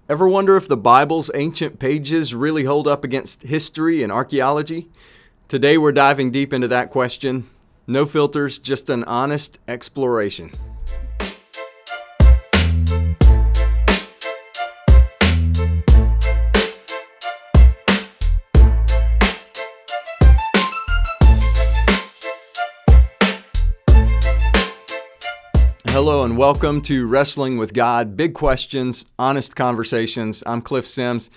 Ever wonder if the Bible's ancient pages really hold up against history and archaeology? Today we're diving deep into that question. No filters, just an honest exploration. Hello and welcome to Wrestling with God, Big Questions, Honest Conversations. I'm Cliff Sims,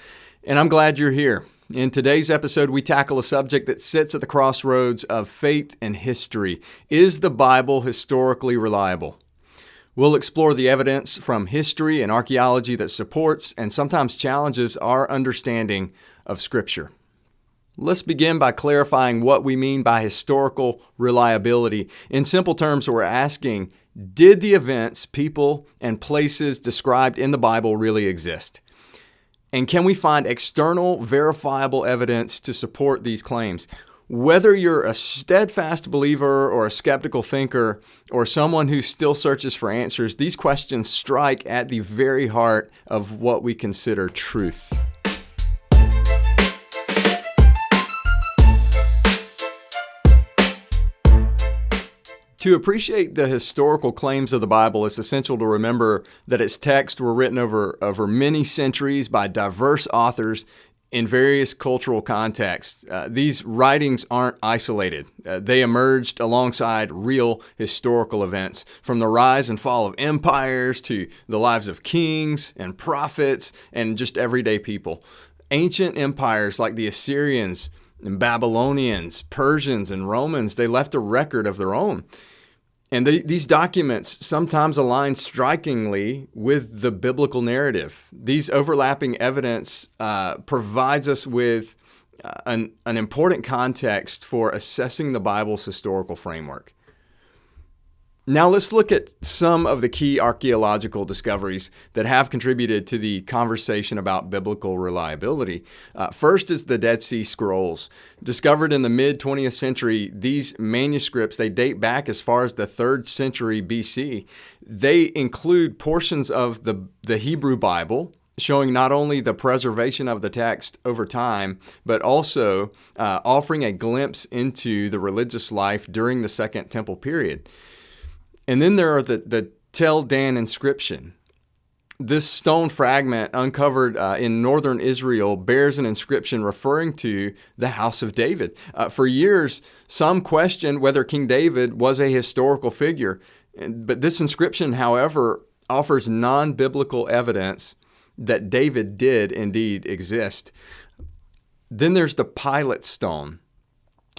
and I'm glad you're here. In today's episode, we tackle a subject that sits at the crossroads of faith and history. Is the Bible historically reliable? We'll explore the evidence from history and archaeology that supports and sometimes challenges our understanding of Scripture. Let's begin by clarifying what we mean by historical reliability. In simple terms, we're asking, did the events, people, and places described in the Bible really exist? And can we find external, verifiable evidence to support these claims? Whether you're a steadfast believer or a skeptical thinker or someone who still searches for answers, these questions strike at the very heart of what we consider truth. To appreciate the historical claims of the Bible, it's essential to remember that its texts were written over many centuries by diverse authors in various cultural contexts. These writings aren't isolated. They emerged alongside real historical events, from the rise and fall of empires to the lives of kings and prophets and just everyday people. Ancient empires like the Assyrians and Babylonians, Persians, and Romans, they left a record of their own. And these documents sometimes align strikingly with the biblical narrative. These overlapping evidence provides us with an important context for assessing the Bible's historical framework. Now let's look at some of the key archaeological discoveries that have contributed to the conversation about biblical reliability. First is the Dead Sea Scrolls. Discovered in the mid-20th century, these manuscripts, they date back as far as the 3rd century BC. They include portions of the Hebrew Bible, showing not only the preservation of the text over time, but also offering a glimpse into the religious life during the Second Temple period. And then there are the Tel Dan inscription. This stone fragment uncovered in northern Israel bears an inscription referring to the house of David. For years, some questioned whether King David was a historical figure. But this inscription, however, offers non-biblical evidence that David did indeed exist. Then there's the Pilate stone.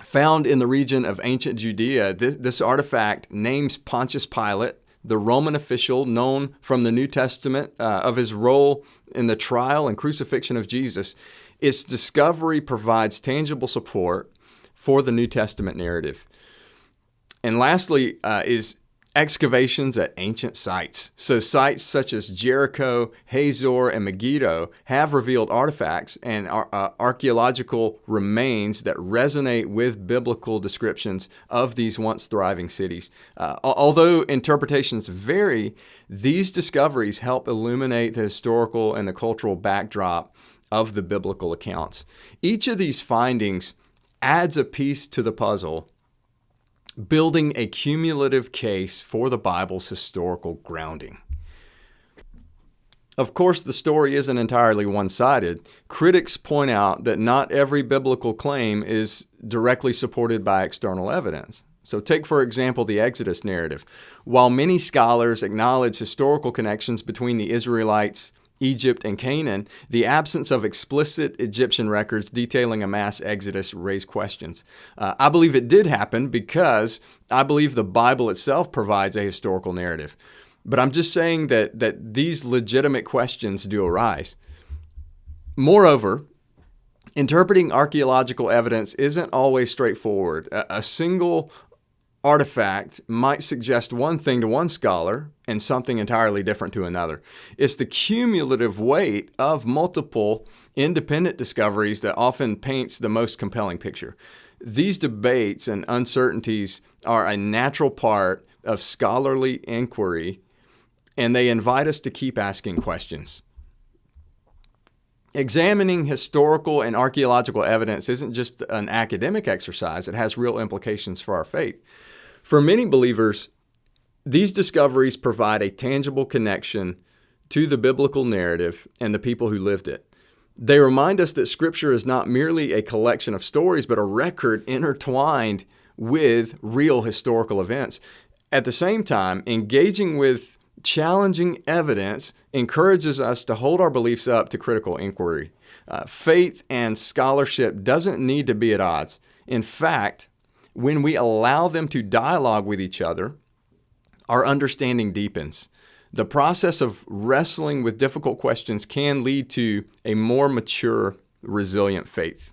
Found in the region of ancient Judea, this artifact names Pontius Pilate, the Roman official known from the New Testament of his role in the trial and crucifixion of Jesus. Its discovery provides tangible support for the New Testament narrative. And lastly is excavations at ancient sites. So sites such as Jericho, Hazor, and Megiddo have revealed artifacts and archaeological remains that resonate with biblical descriptions of these once thriving cities. Although interpretations vary, these discoveries help illuminate the historical and the cultural backdrop of the biblical accounts. Each of these findings adds a piece to the puzzle, building a cumulative case for the Bible's historical grounding. Of course, the story isn't entirely one-sided. Critics point out that not every biblical claim is directly supported by external evidence. So take, for example, the Exodus narrative. While many scholars acknowledge historical connections between the Israelites, Egypt, and Canaan, the absence of explicit Egyptian records detailing a mass exodus raise questions. I believe it did happen because I believe the Bible itself provides a historical narrative. But I'm just saying that these legitimate questions do arise. Moreover, interpreting archaeological evidence isn't always straightforward. A single artifact might suggest one thing to one scholar and something entirely different to another. It's the cumulative weight of multiple independent discoveries that often paints the most compelling picture. These debates and uncertainties are a natural part of scholarly inquiry, and they invite us to keep asking questions. Examining historical and archaeological evidence isn't just an academic exercise, it has real implications for our faith. For many believers, these discoveries provide a tangible connection to the biblical narrative and the people who lived it. They remind us that Scripture is not merely a collection of stories, but a record intertwined with real historical events. At the same time, engaging with challenging evidence encourages us to hold our beliefs up to critical inquiry. Faith and scholarship doesn't need to be at odds. In fact, when we allow them to dialogue with each other, our understanding deepens. The process of wrestling with difficult questions can lead to a more mature, resilient faith.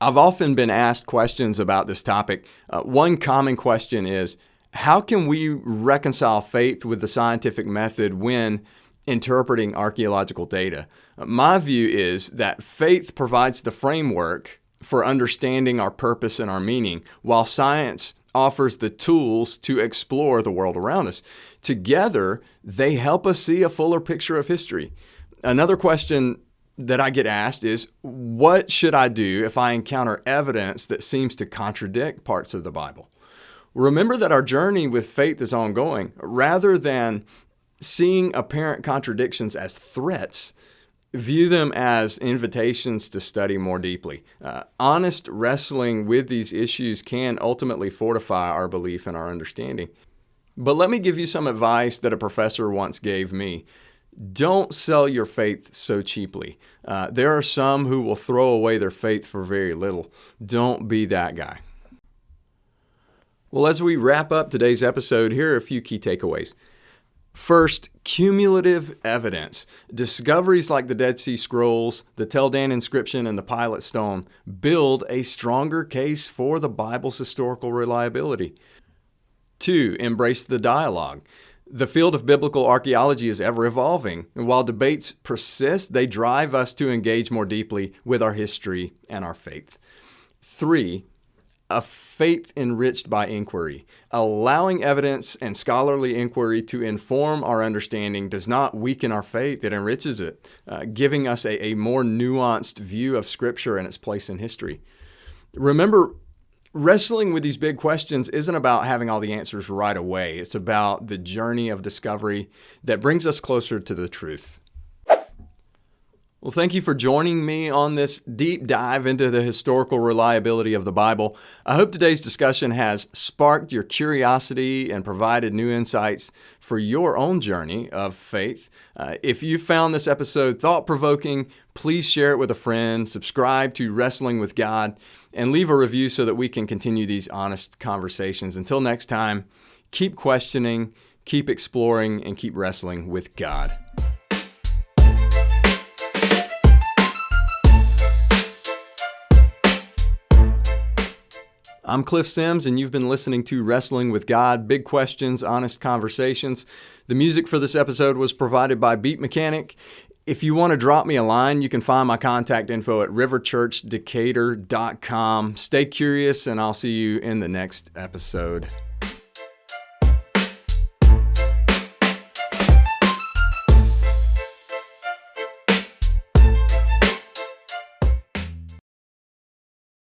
I've often been asked questions about this topic. One common question is, how can we reconcile faith with the scientific method when interpreting archaeological data? My view is that faith provides the framework for understanding our purpose and our meaning, while science offers the tools to explore the world around us. Together, they help us see a fuller picture of history. Another question that I get asked is, what should I do if I encounter evidence that seems to contradict parts of the Bible? Remember that our journey with faith is ongoing. Rather than seeing apparent contradictions as threats, view them as invitations to study more deeply. Honest wrestling with these issues can ultimately fortify our belief and our understanding. But let me give you some advice that a professor once gave me. Don't sell your faith so cheaply. There are some who will throw away their faith for very little. Don't be that guy. Well, as we wrap up today's episode, here are a few key takeaways. First, cumulative evidence. Discoveries like the Dead Sea Scrolls, the Tel Dan inscription, and the Pilate Stone build a stronger case for the Bible's historical reliability. 2, embrace the dialogue. The field of biblical archaeology is ever evolving, and while debates persist, they drive us to engage more deeply with our history and our faith. 3, a faith enriched by inquiry. Allowing evidence and scholarly inquiry to inform our understanding does not weaken our faith, it enriches it, giving us a more nuanced view of Scripture and its place in history. Remember, wrestling with these big questions isn't about having all the answers right away. It's about the journey of discovery that brings us closer to the truth. Well, thank you for joining me on this deep dive into the historical reliability of the Bible. I hope today's discussion has sparked your curiosity and provided new insights for your own journey of faith. If you found this episode thought-provoking, please share it with a friend, subscribe to Wrestling with God, and leave a review so that we can continue these honest conversations. Until next time, keep questioning, keep exploring, and keep wrestling with God. I'm Cliff Sims, and you've been listening to Wrestling with God, Big Questions, Honest Conversations. The music for this episode was provided by Beat Mechanic. If you want to drop me a line, you can find my contact info at riverchurchdecatur.com. Stay curious, and I'll see you in the next episode.